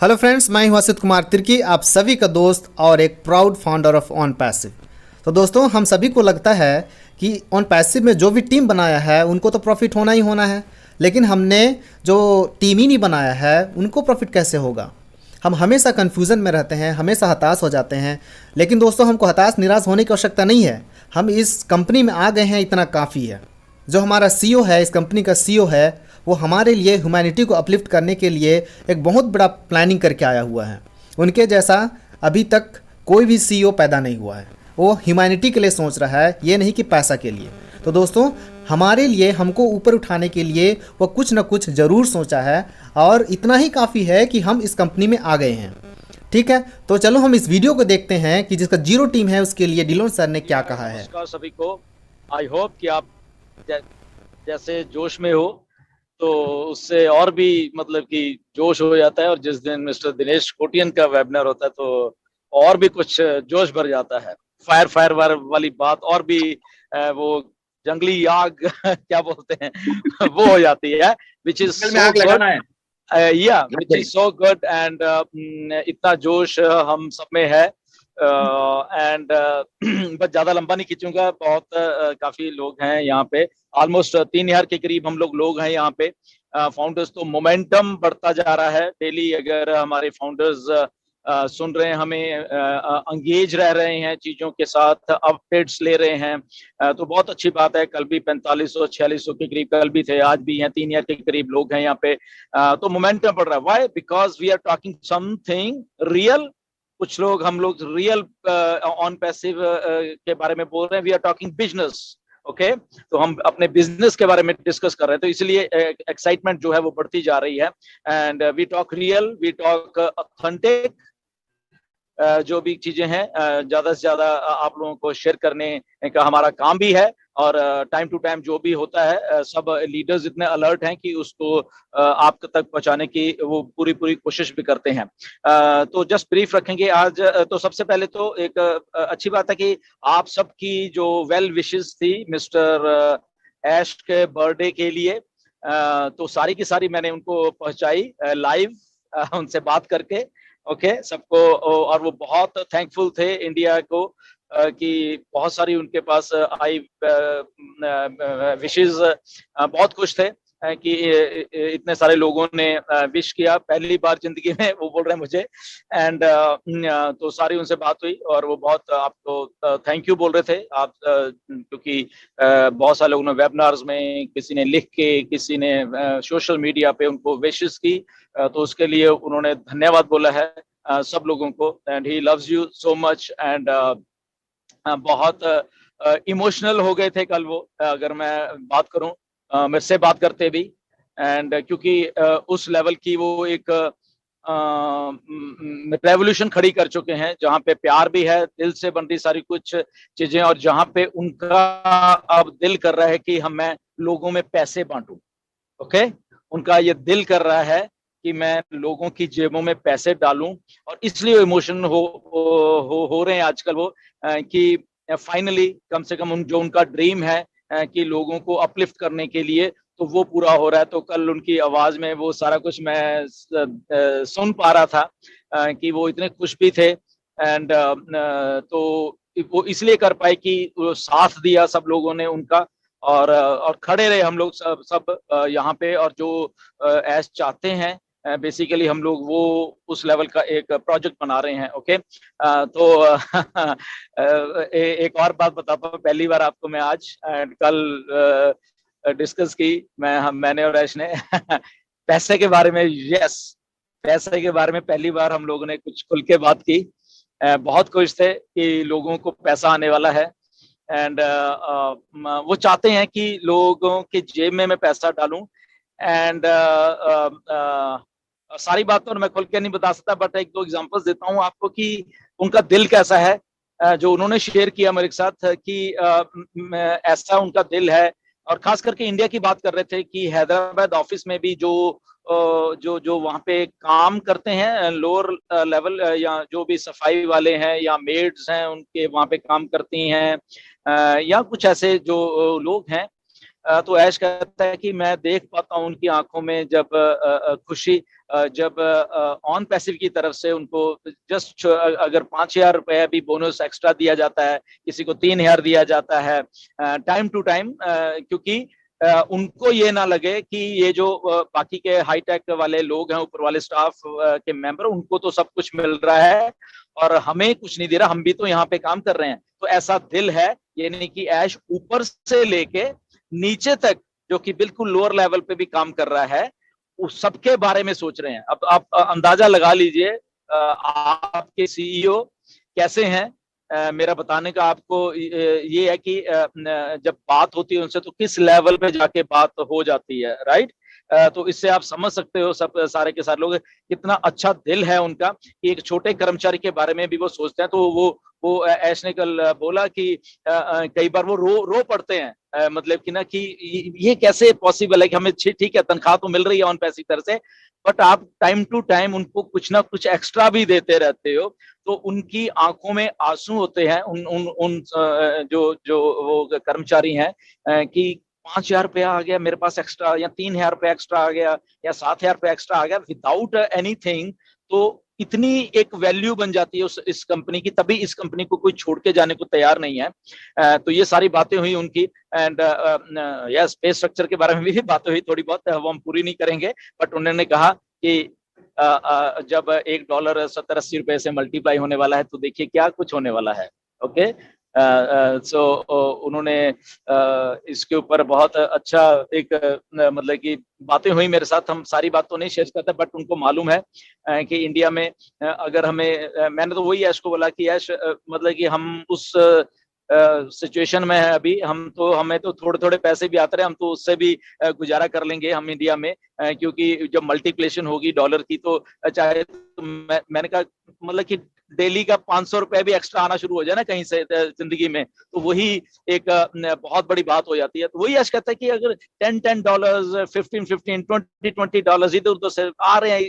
Hello friends, मैं हूं असित कुमार तिर्की, आप सभी का दोस्त और एक proud founder of on passive. तो दोस्तों, हम सभी को लगता है कि ऑन पैसिव में जो भी टीम बनाया है उनको तो प्रॉफिट होना ही होना है, लेकिन हमने जो टीम ही नहीं बनाया है उनको प्रॉफिट कैसे होगा। हम हमेशा कन्फ्यूज़न में रहते हैं, हमेशा हताश हो जाते हैं। लेकिन दोस्तों, हमको हताश निराश होने की आवश्यकता नहीं है। हम इस कंपनी में आ गए हैं, इतना काफ़ी है। जो हमारा सीईओ है, इस कंपनी का सीईओ है, वो हमारे लिए ह्यूमैनिटी को अपलिफ्ट करने के लिए एक बहुत बड़ा प्लानिंग करके आया हुआ है। उनके जैसा अभी तक कोई भी सीईओ पैदा नहीं हुआ है। वो ह्यूमैनिटी के लिए सोच रहा है, ये नहीं कि पैसा के लिए। तो दोस्तों, हमारे लिए, हमको ऊपर उठाने के लिए वो कुछ ना कुछ ज़रूर सोचा है, और इतना ही काफ़ी है कि हम इस कंपनी में आ गए हैं। ठीक है, तो चलो हम इस वीडियो को देखते हैं कि जिसका जीरो टीम है उसके लिए डिलोन सर ने क्या कहा है। नमस्कार सभी को। आई होप कि आप जैसे जोश में हो, तो उससे और भी मतलब कि जोश हो जाता है। और जिस दिन मिस्टर दिनेश कोटियन का वेबिनार होता है तो और भी कुछ जोश भर जाता है। फायर फायर वाली बात और भी वो जंगली आग क्या बोलते हैं वो हो जाती है, विच इज जंगल में सो आग गुड। लगाना है। या which is so good and इतना जोश हम सब में है। एंड बस ज्यादा लंबा नहीं खींचूंगा। बहुत काफी लोग हैं यहाँ पे, ऑलमोस्ट 3,000 के करीब हम लोग हैं यहाँ पे फाउंडर्स। तो मोमेंटम बढ़ता जा रहा है डेली। अगर हमारे फाउंडर्स सुन रहे हैं हमें, अंगेज रह रहे हैं चीजों के साथ, अपडेट्स ले रहे हैं, तो बहुत अच्छी बात है। कल भी 4500-4600 के करीब कल भी थे, आज भी हैं 3,000 के करीब लोग हैं यहाँ पे। तो मोमेंटम बढ़ रहा है। Why? Because we are talking something real. कुछ लोग, हम लोग रियल ऑन पैसिव के बारे में बोल रहे हैं। We are talking business. Okay, तो हम अपने बिजनेस के बारे में डिस्कस कर रहे हैं, तो इसलिए एक्साइटमेंट जो है वो बढ़ती जा रही है। And we talk real, we talk authentic. जो भी चीजें हैं ज्यादा से ज्यादा आप लोगों को शेयर करने का हमारा काम भी है। और टाइम टू टाइम जो भी होता है, सब लीडर्स इतने अलर्ट हैं कि उसको आप तक पहुंचाने की वो पूरी पूरी कोशिश भी करते हैं। तो जस्ट ब्रीफ रखेंगे आज। तो सबसे पहले तो एक अच्छी बात है कि आप सबकी जो वेल विशेस थी मिस्टर ऐश के बर्थडे के लिए, तो सारी की सारी मैंने उनको पहुंचाई लाइव, उनसे बात करके। ओके, सबको। और वो बहुत थैंकफुल थे इंडिया को कि बहुत सारी उनके पास आई विशेस। बहुत खुश थे कि इतने सारे लोगों ने विश किया पहली बार जिंदगी में, वो बोल रहे हैं मुझे। एंड तो सारी उनसे बात हुई और वो बहुत आपको थैंक यू बोल रहे थे आप, क्योंकि बहुत सारे लोगों ने वेबिनार्स में, किसी ने लिख के, किसी ने सोशल मीडिया पे उनको विशेस की। तो उसके लिए उन्होंने धन्यवाद बोला है सब लोगों को। And he loves you so much. And बहुत इमोशनल हो गए थे कल वो, अगर मैं बात करूं, मेरे से बात करते भी। एंड क्योंकि उस लेवल की वो एक रेवोल्यूशन खड़ी कर चुके हैं, जहां पे प्यार भी है, दिल से बन रही सारी कुछ चीजें, और जहां पे उनका अब दिल कर रहा है कि मैं लोगों में पैसे बांटूं। ओके, उनका ये दिल कर रहा है कि मैं लोगों की जेबों में पैसे डालूं। और इसलिए इमोशन हो रहे हैं आजकल वो, कि फाइनली कम से कम जो उनका ड्रीम है कि लोगों को अपलिफ्ट करने के लिए, तो वो पूरा हो रहा है। तो कल उनकी आवाज में वो सारा कुछ मैं सुन पा रहा था कि वो इतने खुश भी थे। एंड तो वो इसलिए कर पाए कि वो साथ दिया सब लोगों ने उनका, और खड़े रहे हम लोग सब सब यहाँ पे। और जो ऐश चाहते हैं, बेसिकली हम लोग वो उस लेवल का एक प्रोजेक्ट बना रहे हैं। ओके, तो एक और बात बताता हूँ। पहली बार आपको मैं आज कल डिस्कस की, मैंने और ऐश ने पैसे के बारे में। यस, पैसे के बारे में पहली बार हम लोगों ने कुछ खुल के बात की। बहुत खुश थे कि लोगों को पैसा आने वाला है। एंड वो चाहते हैं कि लोगों के जेब में मैं पैसा डालूं। एंड सारी बात तो मैं खुल के नहीं बता सकता, बट एक दो एग्जांपल्स देता हूं आपको कि उनका दिल कैसा है। जो उन्होंने शेयर किया मेरे साथ कि ऐसा उनका दिल है। और खास करके इंडिया की बात कर रहे थे कि हैदराबाद ऑफिस में भी जो वहाँ पे काम करते हैं लोअर लेवल, या जो भी सफाई वाले हैं या मेड्स हैं, उनके वहाँ पे काम करती हैं, या कुछ ऐसे जो लोग हैं, तो ऐश कहता है कि मैं देख पाता हूँ उनकी आंखों में जब खुशी, जब ऑन पैसिव की तरफ से उनको जस्ट अगर 5,000 रुपए भी बोनस एक्स्ट्रा दिया जाता है, किसी को 3,000 दिया जाता है टाइम टू टाइम, क्योंकि उनको ये ना लगे कि ये जो बाकी के हाईटेक वाले लोग हैं, ऊपर वाले स्टाफ के मेंबर, उनको तो सब कुछ मिल रहा है और हमें कुछ नहीं दे रहा, हम भी तो यहाँ पे काम कर रहे हैं। तो ऐसा दिल है, यानी कि ऐश ऊपर से लेके नीचे तक जो कि बिल्कुल लोअर लेवल पे भी काम कर रहा है, उस सबके बारे में सोच रहे हैं। अब आप अंदाजा लगा लीजिए आपके सीईओ कैसे हैं। मेरा बताने का आपको ये है कि जब बात होती है उनसे तो किस लेवल पे जाके बात हो जाती है, राइट। तो इससे आप समझ सकते हो सब सारे के सारे लोग कितना अच्छा दिल है उनका कि एक छोटे कर्मचारी के बारे में भी वो सोचते हैं। तो वो ऐश ने कल बोला कि कई बार वो रो पड़ते हैं, मतलब कि ना कि ये कैसे पॉसिबल है कि हमें ठीक है तनख्वाह तो मिल रही है ऑन पैसी तरह से, बट आप टाइम टू टाइम उनको कुछ ना कुछ एक्स्ट्रा भी देते रहते हो। तो उनकी आंखों में आंसू होते हैं उन उन उन जो जो वो कर्मचारी हैं कि 5,000 रुपया आ गया मेरे पास एक्स्ट्रा, या 3,000 रुपया एक्स्ट्रा आ गया, या 7,000 रुपया एक्स्ट्रा आ गया विदाउट एनीथिंग। तो इतनी एक वैल्यू बन जाती है उस इस कंपनी की, तभी इस कंपनी को कोई छोड़ के जाने को तैयार नहीं है। तो ये सारी बातें हुई उनकी। एंड यस, पे स्ट्रक्चर के बारे में भी बातें हुई थोड़ी बहुत, वो हम पूरी नहीं करेंगे, बट उन्होंने कहा कि जब $1 70-80 से मल्टीप्लाई होने वाला है तो देखिए क्या कुछ होने वाला है। ओके, सो उन्होंने इसके ऊपर बहुत अच्छा एक मतलब कि बातें हुई मेरे साथ। हम सारी बात तो नहीं शेयर करते, बट उनको मालूम है कि इंडिया में अगर हमें मैंने तो वही यश को बोला कि यश मतलब कि हम उस सिचुएशन में है अभी, हमें तो थोड़े थोड़े पैसे भी आते रहे, हम तो उससे भी गुजारा कर लेंगे हम इंडिया में, क्योंकि जब मल्टीप्लेशन होगी डॉलर की तो चाहे तो मैंने कहा मतलब कि डेली का 500 रुपए भी एक्स्ट्रा आना शुरू हो जाए ना कहीं से जिंदगी में, तो वही एक बहुत बड़ी बात हो जाती है। तो वही आज कहता है कि अगर $10 $15 $20 इधर उधर से आ रहे हैं,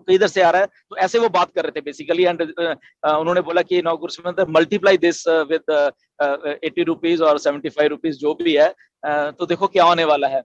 इधर से आ रहा है, तो ऐसे वो बात कर रहे थे बेसिकली। एंड उन्होंने बोला कि इनॉग्रेशन मल्टीप्लाई दिस विद ₹80 और ₹75 जो भी है, तो देखो क्या होने वाला है।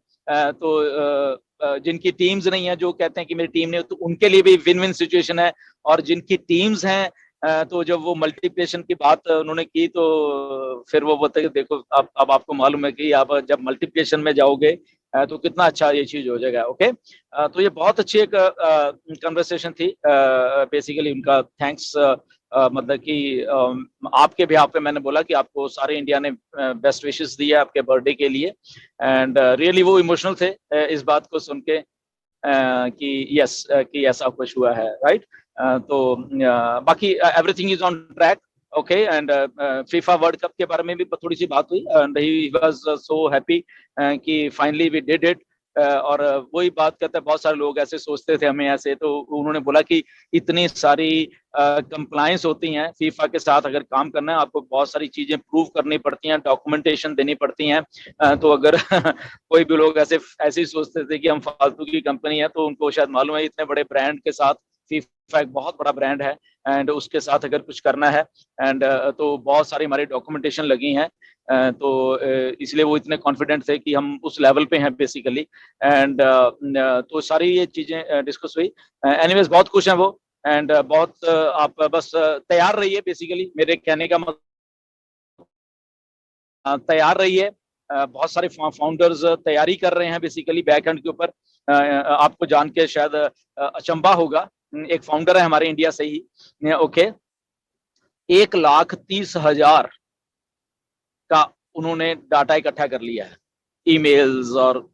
तो जिनकी टीम्स नहीं है, जो कहते हैं कि मेरी टीम नहीं, तो उनके लिए भी विन विन सिचुएशन है। और जिनकी टीम्स हैं तो जब वो मल्टीप्लिकेशन की बात उन्होंने की तो फिर वो बोलते कि देखो अब आपको मालूम है कि आप जब मल्टीप्लिकेशन में जाओगे तो कितना अच्छा ये चीज हो जाएगा। ओके, तो ये बहुत अच्छी एक कन्वर्सेशन थी। बेसिकली उनका थैंक्स, मतलब कि आपके बिहाफ पे मैंने बोला कि आपको सारे इंडिया ने बेस्ट विशेस दिया आपके बर्थडे के लिए। एंड रियली वो इमोशनल थे इस बात को सुन के कि यस कि ऐसा कुछ हुआ है, राइट। तो बाकी everything is on track. Okay, and FIFA world cup के बारे में भी थोड़ी सी बात हुई and he was so happy कि फाइनली वी डिड इट। और वही बात करते हैं, बहुत सारे लोग ऐसे सोचते थे हमें ऐसे, तो उन्होंने बोला कि इतनी सारी कंप्लायंस होती हैं फीफा के साथ, अगर काम करना है आपको बहुत सारी चीजें प्रूव करनी पड़ती हैं, डॉक्यूमेंटेशन देनी पड़ती हैं। तो अगर कोई भी लोग ऐसे ही सोचते थे कि हम फालतू की कंपनी है, तो उनको शायद मालूम है इतने बड़े ब्रांड के साथ, फीफा एक बहुत बड़ा ब्रांड है एंड उसके साथ अगर कुछ करना है एंड तो बहुत सारी हमारी डॉक्यूमेंटेशन लगी हैं। तो इसलिए वो इतने कॉन्फिडेंट थे कि हम उस लेवल पे हैं बेसिकली। एंड तो सारी ये चीजें डिस्कस हुई। एनीवेज बहुत खुश हैं वो। एंड बहुत आप बस तैयार रहिए, बेसिकली मेरे कहने का मतलब तैयार रहिए। बहुत सारे फाउंडर्स तैयारी कर रहे हैं बेसिकली बैक एंड के ऊपर। आपको जान के शायद अचंभा होगा, एक फाउंडर है हमारे इंडिया से ही, ओके, 1,30,000 का उन्होंने डाटा इकट्ठा कर लिया है, ईमेल्स और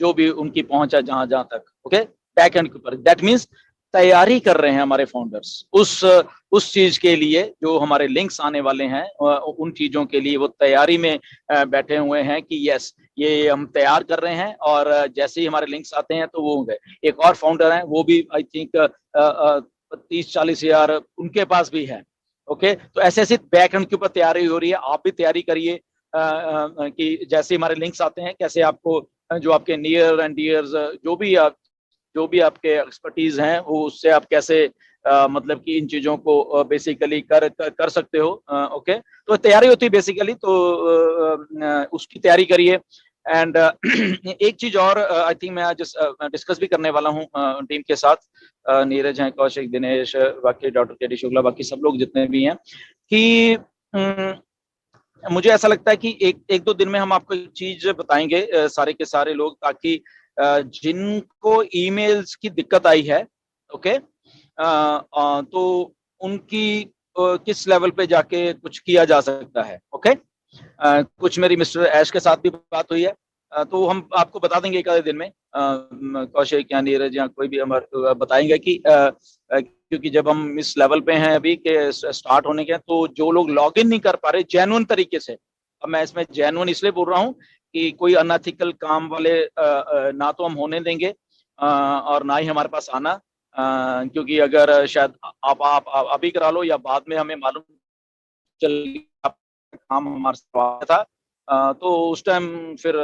जो भी उनकी पहुंच है जहां जहां तक। ओके, बैक एंड के ऊपर, दैट मीन्स तैयारी कर रहे हैं हमारे फाउंडर्स उस चीज के लिए जो हमारे लिंक्स आने वाले हैं, उन चीजों के लिए वो तैयारी में बैठे हुए हैं कि यस ये हम तैयार कर रहे हैं और जैसे ही हमारे लिंक्स आते हैं तो वो होंगे। एक और फाउंडर है, वो भी आई थिंक 30-40 हजार उनके पास भी है। ओके, तो ऐसे ऐसे बैक एंड के ऊपर तैयारी हो रही है, आप भी तैयारी करिए कि जैसे हमारे लिंक्स आते हैं कैसे आपको जो आपके नियर एंड डियर्स जो भी आपके एक्सपर्टीज हैं वो उससे आप कैसे मतलब कि इन चीजों को बेसिकली कर सकते हो। ओके, तो तैयारी होती है बेसिकली, तो उसकी तैयारी करिए। एंड एक चीज और आई थिंक मैं आज डिस्कस भी करने वाला हूँ टीम के साथ, नीरज हैं, कौशिक, दिनेश, बाकी डॉक्टर के डी शुक्ला, बाकी सब लोग जितने भी हैं, कि मुझे ऐसा लगता है कि एक दो दिन में हम आपको एक चीज बताएंगे सारे के सारे लोग, ताकि जिनको ईमेल्स की दिक्कत आई है, ओके, तो उनकी किस लेवल पे जाके कुछ किया जा सकता है, ओके। कुछ मेरी मिस्टर ऐश के साथ भी बात हुई है, तो हम आपको बता देंगे एक आधे दिन में, कौशिक या नीरज या कोई भी हमारे बताएंगे कि क्योंकि जब हम इस लेवल पे हैं अभी के स्टार्ट होने के, तो जो लोग लॉग इन नहीं कर पा रहे जेन्युइन तरीके से, अब मैं इसमें जेन्युइन इसलिए बोल रहा हूँ कि कोई अनएथिकल काम वाले ना तो हम होने देंगे और ना ही हमारे पास आना, क्योंकि अगर शायद आप अभी करा लो या बाद में हमें मालूम चल काम हमारे साथ आया था, तो उस टाइम फिर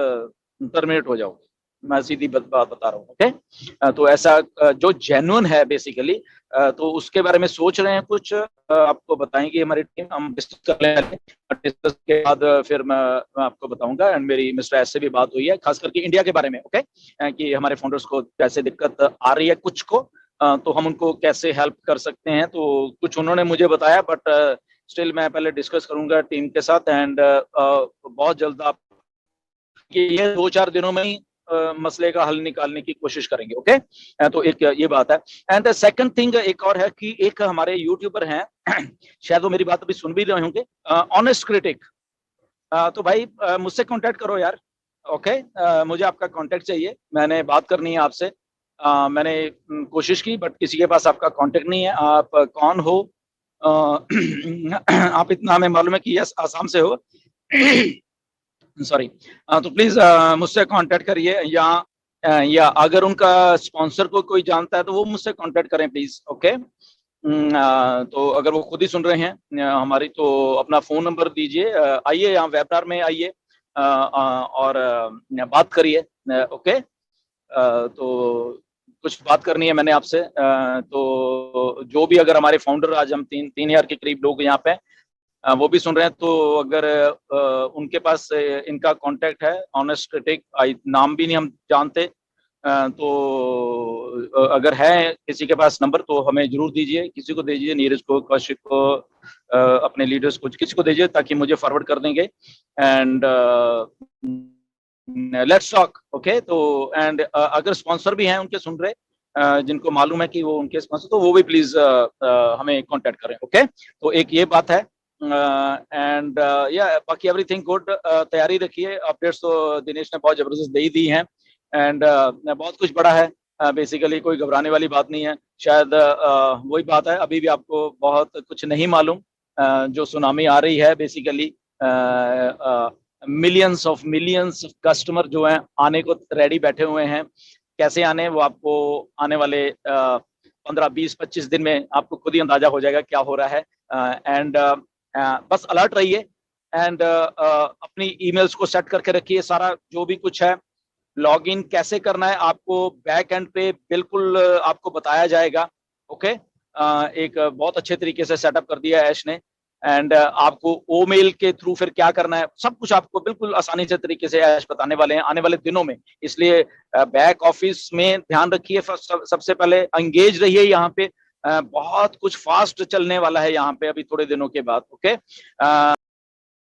टर्मिनेट हो जाओगे, मैं सीधी बात बता रहा हूँ, ओके। तो ऐसा जो जेन्युइन है बेसिकली, तो उसके बारे में सोच रहे हैं कुछ, आपको बताएंगे हमारी टीम, हम डिस्कस कर लेंगे, डिस्कस के बाद फिर मैं आपको बताऊंगा। एंड मेरी मिस्टर एस से भी बात हुई है, खास करके इंडिया के बारे में, ओके, कि हमारे फाउंडर्स को कैसे दिक्कत आ रही है कुछ को, तो हम उनको कैसे हेल्प कर सकते हैं, तो कुछ उन्होंने मुझे बताया, बट स्टिल मैं पहले डिस्कस करूंगा टीम के साथ। एंड बहुत जल्द आप ये 2-4 दिनों में ही मसले का हल निकालने की कोशिश करेंगे, ओके। तो एक ये बात है। एंड सेकंड थिंग एक और है कि एक हमारे यूट्यूबर हैं शायद वो मेरी बात अभी सुन भी रहे होंगे, ऑनेस्ट क्रिटिक, तो भाई मुझसे कांटेक्ट करो यार, ओके। मुझे आपका कांटेक्ट चाहिए, मैंने बात करनी है आपसे, मैंने कोशिश की बट किसी के पास आपका कांटेक्ट नहीं है, आप कौन हो, आप इतना हमें मालूम है कि यस आसाम से हो सॉरी, तो प्लीज मुझसे कांटेक्ट करिए, या अगर उनका स्पॉन्सर को कोई जानता है तो वो मुझसे कांटेक्ट करें प्लीज, ओके। तो अगर वो खुद ही सुन रहे हैं हमारी, तो अपना फोन नंबर दीजिए, आइए यहाँ वेबिनार में आइए और बात करिए, ओके। तो कुछ बात करनी है मैंने आपसे, तो जो भी अगर हमारे फाउंडर, आज हम 3,000 के करीब लोग यहाँ पे, वो भी सुन रहे हैं, तो अगर उनके पास इनका कांटेक्ट है, ऑनेस्ट क्रिटिक, नाम भी नहीं हम जानते, तो अगर है किसी के पास नंबर तो हमें जरूर दीजिए, किसी को दीजिए, नीरज को, कौशिक को, अपने लीडर्स को, किसी को दीजिए, ताकि मुझे फॉरवर्ड कर देंगे। And let's talk, okay. तो एंड अगर स्पॉन्सर भी हैं उनके सुन रहे, जिनको मालूम है कि वो उनके स्पॉन्सर, तो वो भी प्लीज हमें कांटेक्ट करें, ओके। तो एक ये बात है। एंड या बाकी एवरीथिंग गुड, तैयारी रखिए, अपडेट्स तो दिनेश ने बहुत जबरदस्त दे ही दी हैं। एंड बहुत कुछ बड़ा है, बेसिकली कोई घबराने वाली बात नहीं है, शायद वही बात है, अभी भी आपको बहुत कुछ नहीं मालूम, जो सुनामी आ रही है बेसिकली, मिलियंस ऑफ कस्टमर जो हैं आने को रेडी बैठे हुए हैं, कैसे आने वो आपको आने वाले 15-20-25 दिन में आपको खुद ही अंदाजा हो जाएगा क्या हो रहा है। एंड बस अलर्ट रहिए, एंड अपनी ईमेल्स को सेट करके रखिए, सारा जो भी कुछ है, लॉगिन कैसे करना है आपको बैक एंड पे बिल्कुल आपको बताया जाएगा, ओके। एक बहुत अच्छे तरीके से सेटअप कर दिया है ऐश ने, एंड आपको ओ मेल के थ्रू फिर क्या करना है, सब कुछ आपको बिल्कुल आसानी से तरीके से ऐश बताने वाले हैं आने वाले दिनों में। इसलिए बैक ऑफिस में ध्यान रखिए, सबसे पहले एंगेज रहिए यहाँ पे, बहुत कुछ फास्ट चलने वाला है यहाँ पे अभी थोड़े दिनों के बाद, ओके।